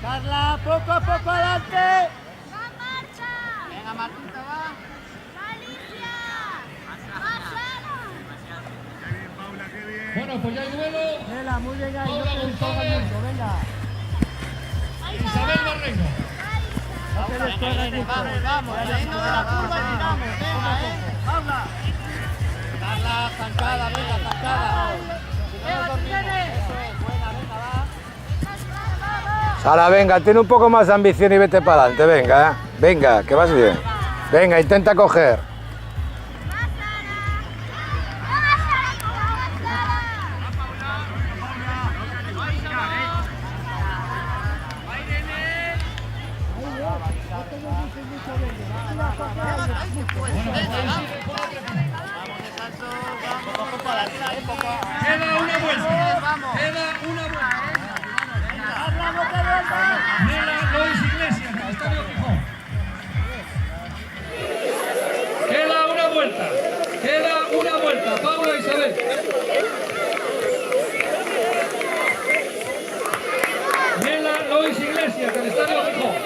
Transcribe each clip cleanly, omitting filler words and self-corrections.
Carla, poco a poco adelante. ¡Va marcha! Venga, Martita, va. ¡Alicia! ¡Marcela! Qué bien, Paula, qué bien. Bueno, pues ya hay duelo. Nela, muy bien ahí, no Paula te descolgas González. mucho, venga. Isabel Barreiro. No te descolgas mucho. Vamos, saliendo de la curva y tiramos. Venga, Paula. Carla, zancada, venga, zancada. Si no nos dormimos. Eso es, buena, venga, va. Sara, venga, tiene un poco más de ambición y vete para adelante, venga, venga, que vas bien. Venga, intenta coger. Queda una vuelta. Queda una vuelta. Nela Lois Iglesias, del Estadio Gijón. Queda una vuelta. Queda una vuelta. Paula Isabel. Nela Lois Iglesias, del Estadio Gijón.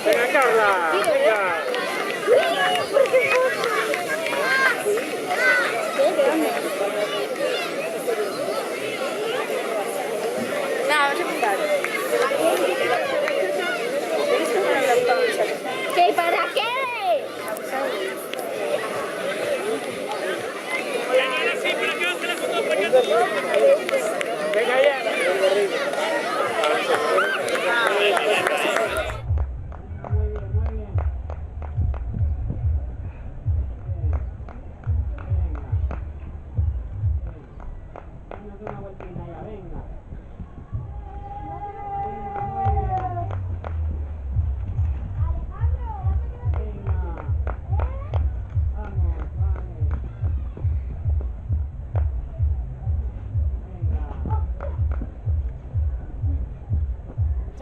Venga, Carla, venga. ¿Qué? ¿Para qué? Venga, ya.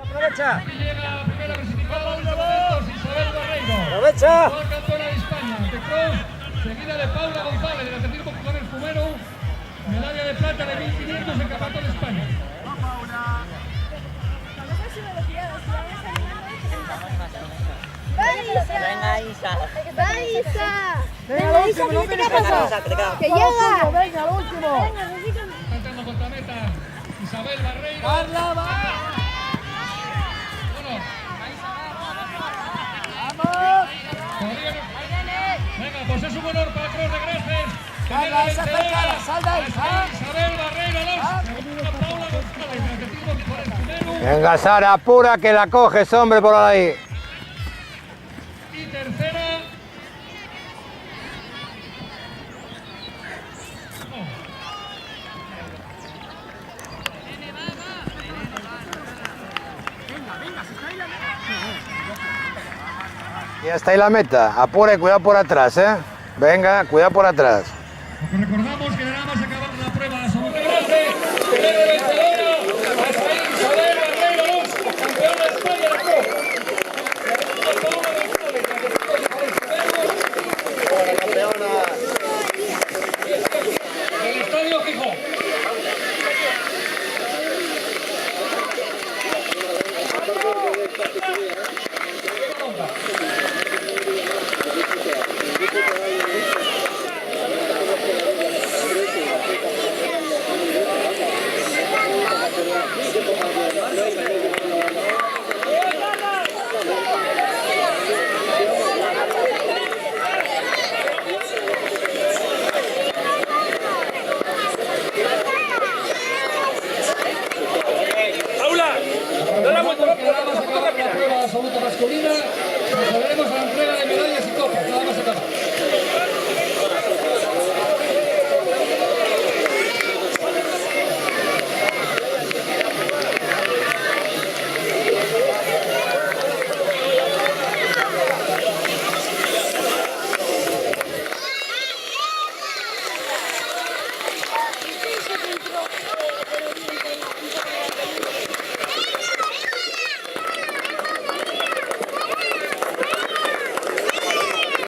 Aprovecha. Y llega la primera clasificada de los momentos, Isabel Barreiro. Aprovecha. Actual campeona de España, de cross, seguida de Paula González, del atletismo con el Fumero, medalla de plata de 1500 en Campeonato de España. Venga, Isa. Va, Isa. Venga, Isa, no te pasa. Que llega. Venga, lo último. Está entrando contra meta Isabel Barreiro. Carla, va. Bueno, Vamos. todavía no. Venga, pues es un honor para Cross de Graces. Carla, esa zancada, sal de ahí, ¿ah? Isabel Barreiro, dos. Paula González, del atletismo con el Fumero. Venga, Sara, apura que la coges, hombre, por ahí. Y tercera. Ya está ahí la meta. Apura y cuidado por atrás, ¿eh? Venga, cuidado por atrás. Recordar